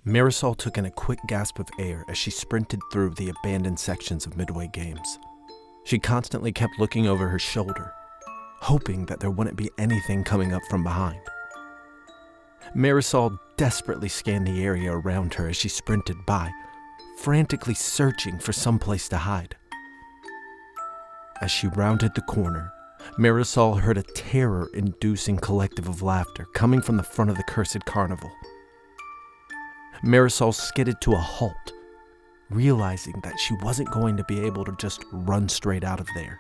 Marisol took in a quick gasp of air as she sprinted through the abandoned sections of Midway Games. She constantly kept looking over her shoulder, hoping that there wouldn't be anything coming up from behind. Marisol desperately scanned the area around her as she sprinted by, frantically searching for some place to hide. As she rounded the corner, Marisol heard a terror-inducing collective of laughter coming from the front of the cursed carnival. Marisol skidded to a halt, realizing that she wasn't going to be able to just run straight out of there.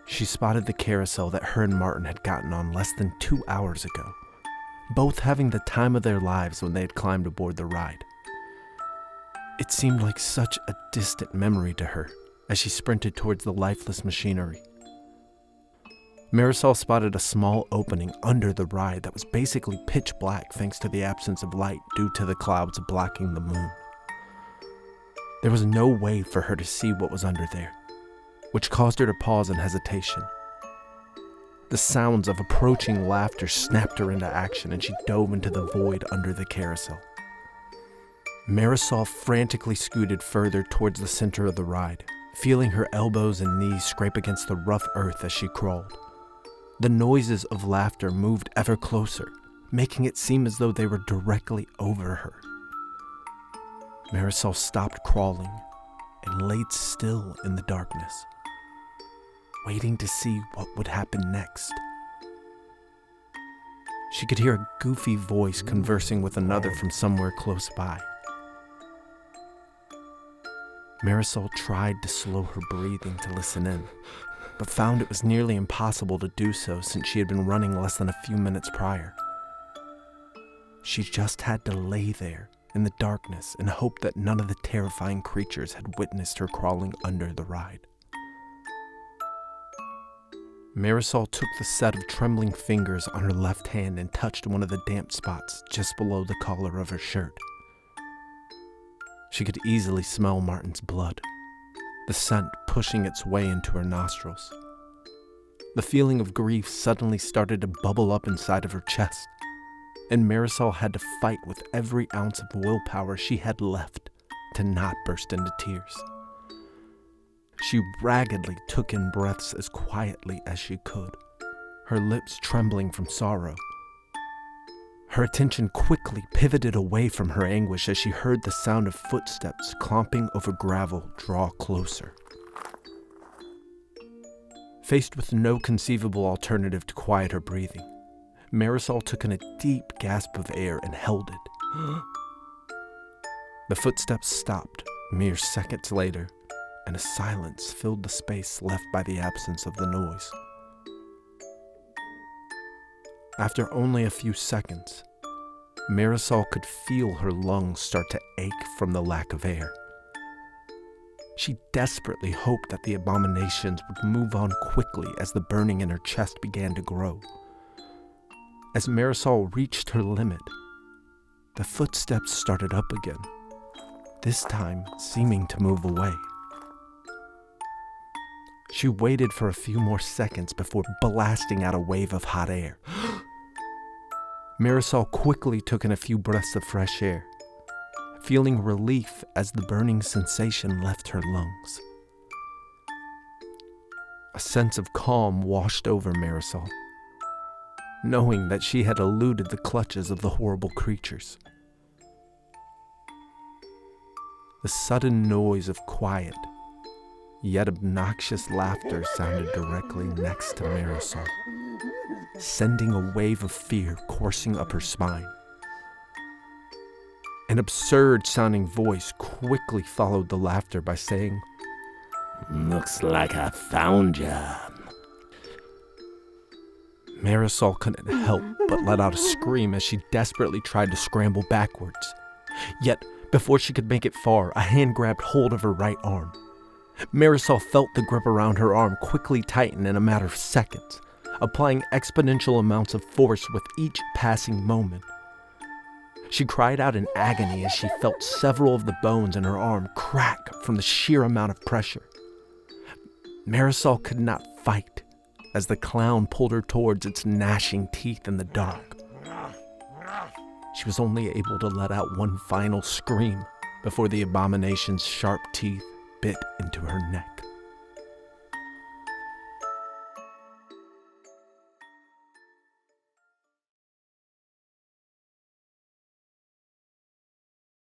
She spotted the carousel that her and Martin had gotten on less than 2 hours ago, both having the time of their lives when they had climbed aboard the ride. It seemed like such a distant memory to her as she sprinted towards the lifeless machinery. Marisol spotted a small opening under the ride that was basically pitch black thanks to the absence of light due to the clouds blocking the moon. There was no way for her to see what was under there, which caused her to pause in hesitation. The sounds of approaching laughter snapped her into action, and she dove into the void under the carousel. Marisol frantically scooted further towards the center of the ride, feeling her elbows and knees scrape against the rough earth as she crawled. The noises of laughter moved ever closer, making it seem as though they were directly over her. Marisol stopped crawling and laid still in the darkness, waiting to see what would happen next. She could hear a goofy voice conversing with another from somewhere close by. Marisol tried to slow her breathing to listen in, but found it was nearly impossible to do so since she had been running less than a few minutes prior. She just had to lay there in the darkness and hope that none of the terrifying creatures had witnessed her crawling under the ride. Marisol took the set of trembling fingers on her left hand and touched one of the damp spots just below the collar of her shirt. She could easily smell Martin's blood, the scent pushing its way into her nostrils. The feeling of grief suddenly started to bubble up inside of her chest, and Marisol had to fight with every ounce of willpower she had left to not burst into tears. She raggedly took in breaths as quietly as she could, her lips trembling from sorrow. Her attention quickly pivoted away from her anguish as she heard the sound of footsteps clomping over gravel draw closer. Faced with no conceivable alternative to quiet her breathing, Marisol took in a deep gasp of air and held it. The footsteps stopped mere seconds later, and a silence filled the space left by the absence of the noise. After only a few seconds, Marisol could feel her lungs start to ache from the lack of air. She desperately hoped that the abominations would move on quickly as the burning in her chest began to grow. As Marisol reached her limit, the footsteps started up again, this time seeming to move away. She waited for a few more seconds before blasting out a wave of hot air. Marisol quickly took in a few breaths of fresh air, feeling relief as the burning sensation left her lungs. A sense of calm washed over Marisol, knowing that she had eluded the clutches of the horrible creatures. The sudden noise of quiet, yet obnoxious laughter sounded directly next to Marisol, sending a wave of fear coursing up her spine. An absurd-sounding voice quickly followed the laughter by saying, "Looks like I found ya." Marisol couldn't help but let out a scream as she desperately tried to scramble backwards. Yet, before she could make it far, a hand grabbed hold of her right arm. Marisol felt the grip around her arm quickly tighten in a matter of seconds, applying exponential amounts of force with each passing moment. She cried out in agony as she felt several of the bones in her arm crack from the sheer amount of pressure. Marisol could not fight as the clown pulled her towards its gnashing teeth in the dark. She was only able to let out one final scream before the abomination's sharp teeth bit into her neck.